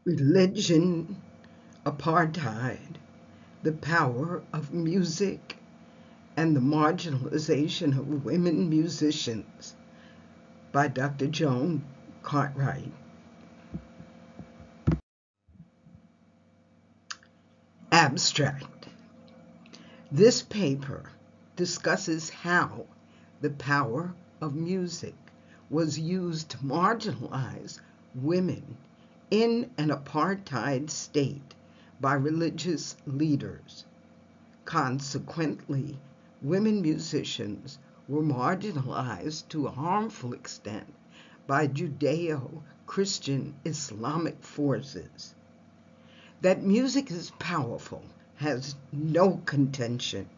Religion, Apartheid, the Power of Music, and the Marginalization of Women Musicians by Dr. Joan Cartwright. Abstract. This paper discusses how the power of music was used to marginalize women in an apartheid state by religious leaders. Consequently, women musicians were marginalized to a harmful extent by Judeo-Christian Islamic forces. That music is powerful has no contention.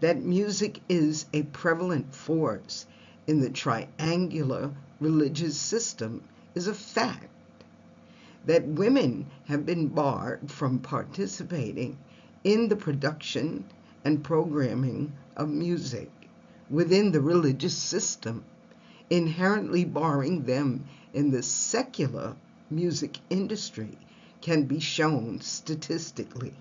That music is a prevalent force in the triangular religious system is a fact. That women have been barred from participating in the production and programming of music within the religious system, inherently barring them in the secular music industry, can be shown statistically.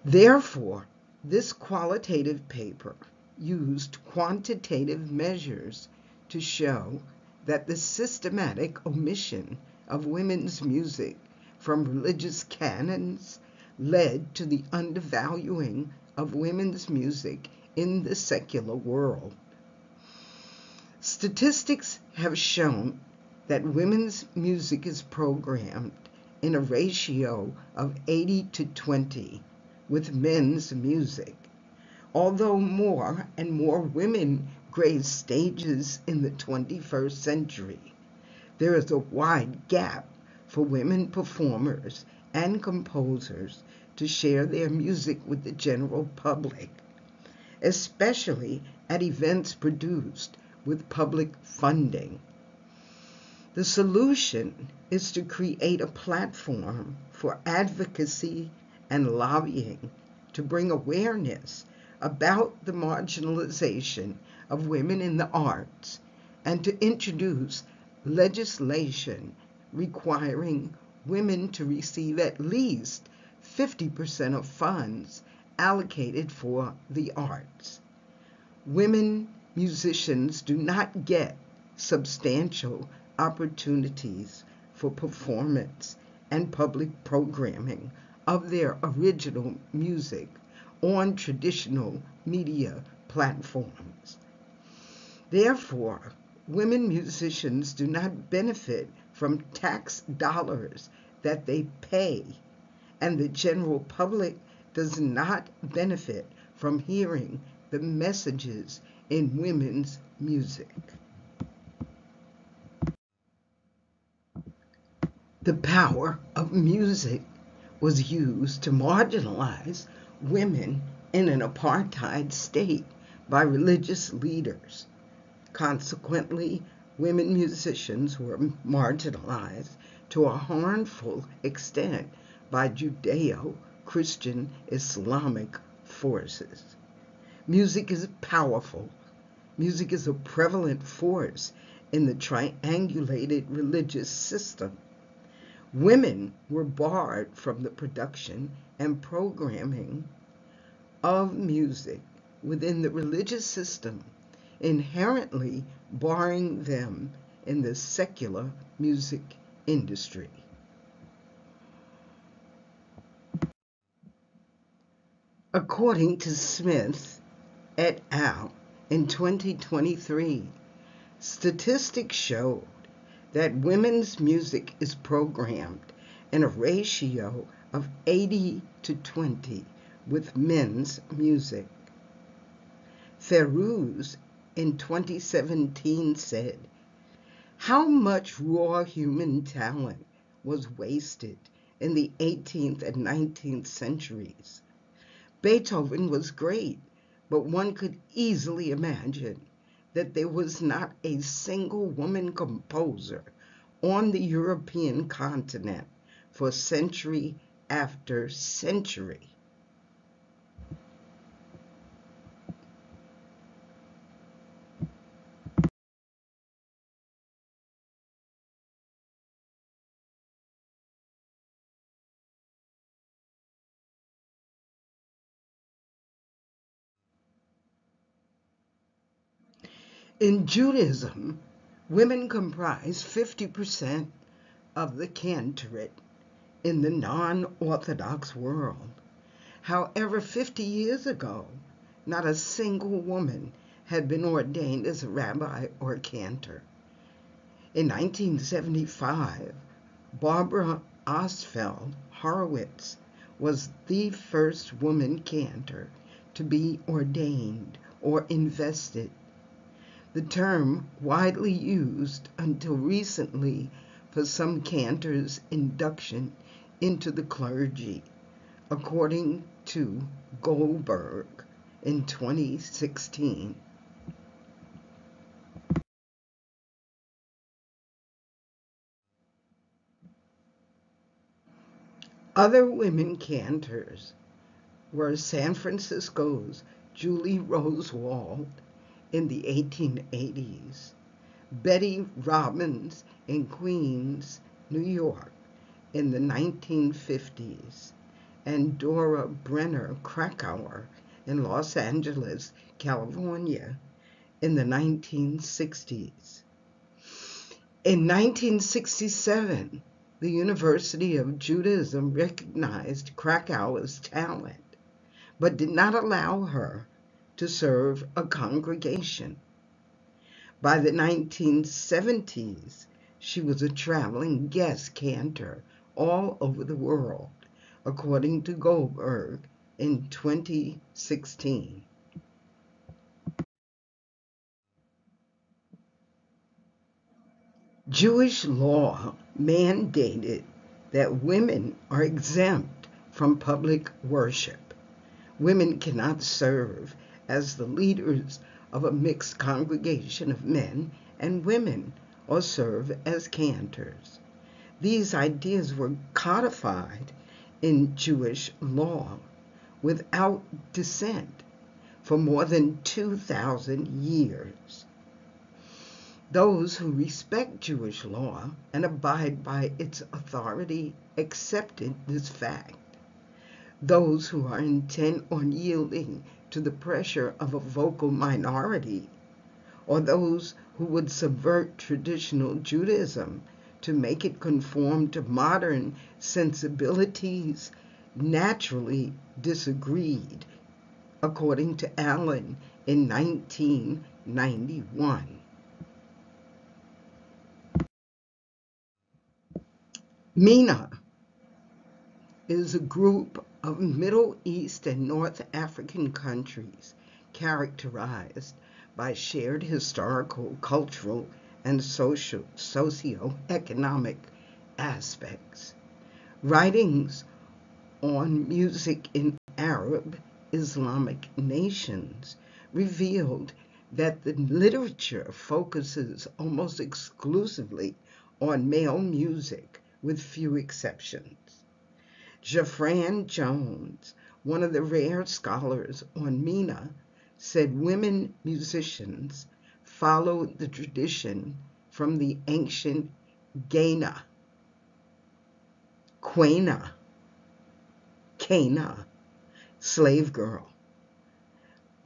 Therefore, this qualitative paper used quantitative measures to show that the systematic omission of women's music from religious canons led to the undervaluing of women's music in the secular world. Statistics have shown that women's music is programmed in a ratio of 80-20 with men's music. Although more and more women grace stages in the 21st century, there is a wide gap for women performers and composers to share their music with the general public, especially at events produced with public funding. The solution is to create a platform for advocacy and lobbying to bring awareness about the marginalization of women in the arts and to introduce legislation requiring women to receive at least 50% of funds allocated for the arts. Women musicians do not get substantial opportunities for performance and public programming of their original music on traditional media platforms. Therefore, women musicians do not benefit from tax dollars that they pay, and the general public does not benefit from hearing the messages in women's music. The power of music was used to marginalize women in an apartheid state by religious leaders. Consequently, women musicians were marginalized to a harmful extent by Judeo-Christian Islamic forces. Music is powerful. Music is a prevalent force in the triangulated religious system. Women were barred from the production and programming of music within the religious system, inherently barring them in the secular music industry. According to Smith et al. In 2023, statistics showed that women's music is programmed in a ratio of 80-20 with men's music. Feroz in 2017 said, "How much raw human talent was wasted in the 18th and 19th centuries? Beethoven was great, but one could easily imagine that there was not a single woman composer on the European continent for century after century." In Judaism, women comprise 50% of the cantorate in the non-Orthodox world. However, 50 years ago, not a single woman had been ordained as a rabbi or cantor. In 1975, Barbara Osfeld Horowitz was the first woman cantor to be ordained or invested. The term widely used until recently for some cantors' induction into the clergy, according to Goldberg in 2016. Other women cantors were San Francisco's Julie Rosewald in the 1880s, Betty Robbins in Queens, New York in the 1950s, and Dora Brenner Krakauer in Los Angeles, California in the 1960s. In 1967, the University of Judaism recognized Krakauer's talent, but did not allow her to serve a congregation. By the 1970s, she was a traveling guest cantor all over the world, according to Goldberg in 2016. Jewish law mandated that women are exempt from public worship. Women cannot serve as the leaders of a mixed congregation of men and women or serve as cantors. These ideas were codified in Jewish law without dissent for more than 2,000 years. Those who respect Jewish law and abide by its authority accepted this fact. Those who are intent on yielding to the pressure of a vocal minority, or those who would subvert traditional Judaism to make it conform to modern sensibilities, naturally disagreed, according to Allen in 1991. MENA is a group of Middle East and North African countries characterized by shared historical, cultural, and socio-economic aspects. Writings on music in Arab Islamic nations revealed that the literature focuses almost exclusively on male music, with few exceptions. Jafran Jones, one of the rare scholars on MENA, said women musicians followed the tradition from the ancient Gaina, Quena, Cana, slave girl,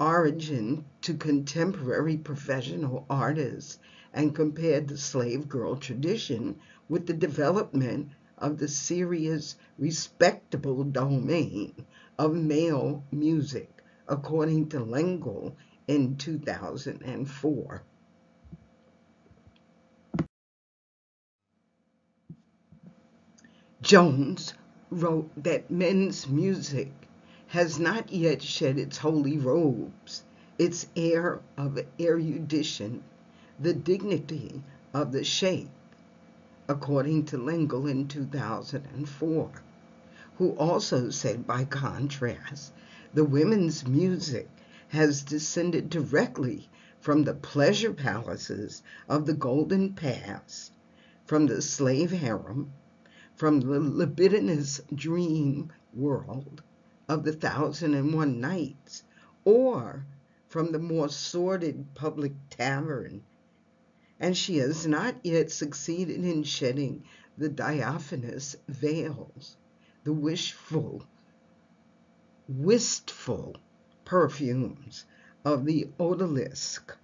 origin to contemporary professional artists, and compared the slave girl tradition with the development of the serious, respectable domain of male music, according to Lengel in 2004. Jones wrote that men's music has not yet shed its holy robes, its air of erudition, the dignity of the sheikh, according to Lengel in 2004, who also said, by contrast, the women's music has descended directly from the pleasure palaces of the golden past, from the slave harem, from the libidinous dream world of the 1,001 Nights, or from the more sordid public tavern, and she has not yet succeeded in shedding the diaphanous veils, the wistful perfumes of the odalisque.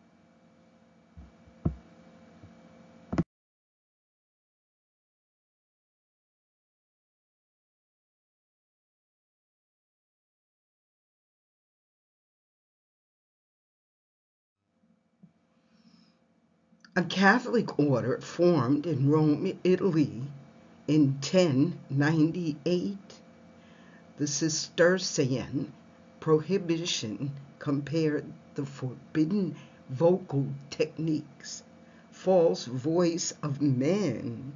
A Catholic order formed in Rome, Italy in 1098. The Cistercian prohibition compared the forbidden vocal techniques, false voice of men,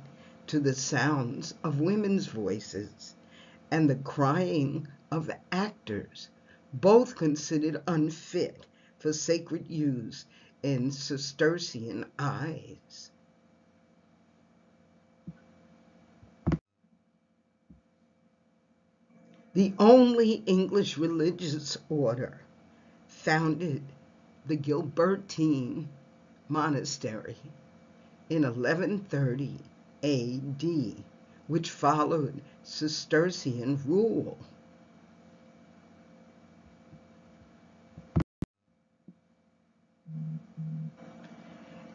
to the sounds of women's voices and the crying of actors, both considered unfit for sacred use in Cistercian eyes. The only English religious order founded the Gilbertine monastery in 1130 AD, which followed Cistercian rule.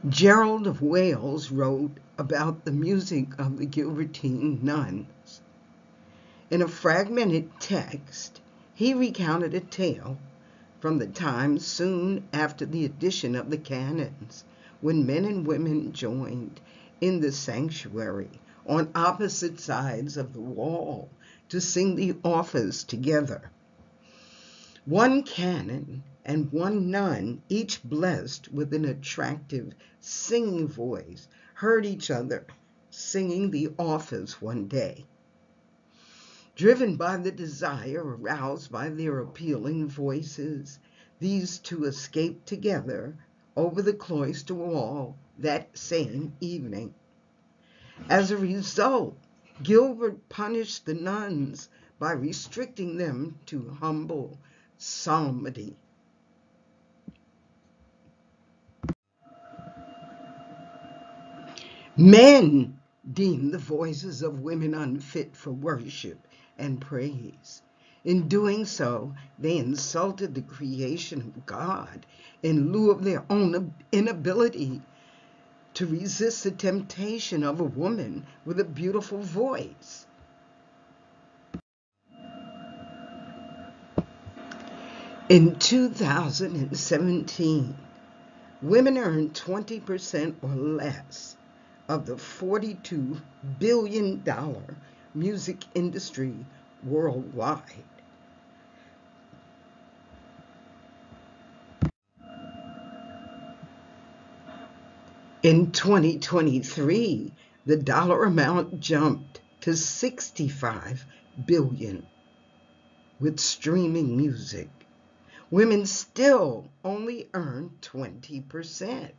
Gerald of Wales wrote about the music of the Gilbertine nuns. In a fragmented text, he recounted a tale from the time soon after the addition of the canons, when men and women joined in the sanctuary on opposite sides of the wall to sing the office together. One canon and one nun, each blessed with an attractive singing voice, heard each other singing the office one day. Driven by the desire aroused by their appealing voices, these two escaped together over the cloister wall that same evening. As a result, Gilbert punished the nuns by restricting them to humble psalmody. Men deemed the voices of women unfit for worship and praise. In doing so, they insulted the creation of God in lieu of their own inability to resist the temptation of a woman with a beautiful voice. In 2017, women earned 20% or less of the $42 billion music industry worldwide. In 2023, the dollar amount jumped to $65 billion. With streaming music, women still only earn 20%.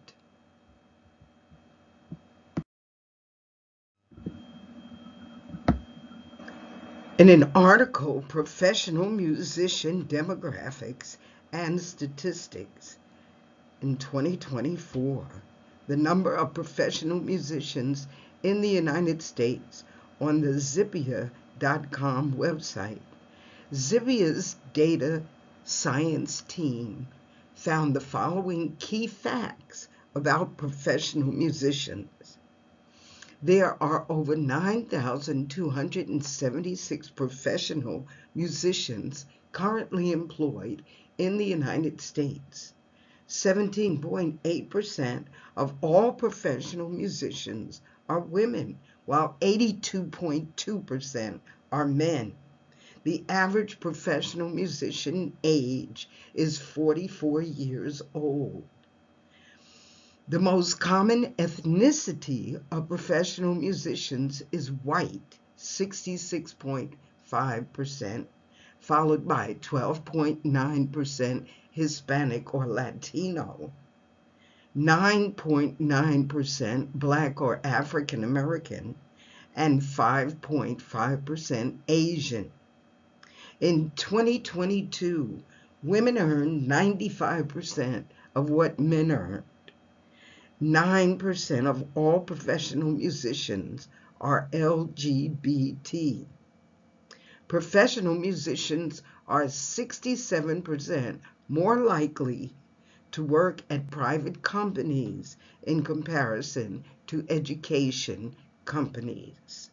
In an article, Professional Musician Demographics and Statistics, in 2024, the number of professional musicians in the United States on the Zippia.com website. Zippia's data science team found the following key facts about professional musicians. There are over 9,276 professional musicians currently employed in the United States. 17.8% of all professional musicians are women, while 82.2% are men. The average professional musician age is 44 years old. The most common ethnicity of professional musicians is white, 66.5%, followed by 12.9% Hispanic or Latino, 9.9% Black or African American, and 5.5% Asian. In 2022, women earned 95% of what men earn. 9% of all professional musicians are LGBT. Professional musicians are 67% more likely to work at private companies in comparison to education companies.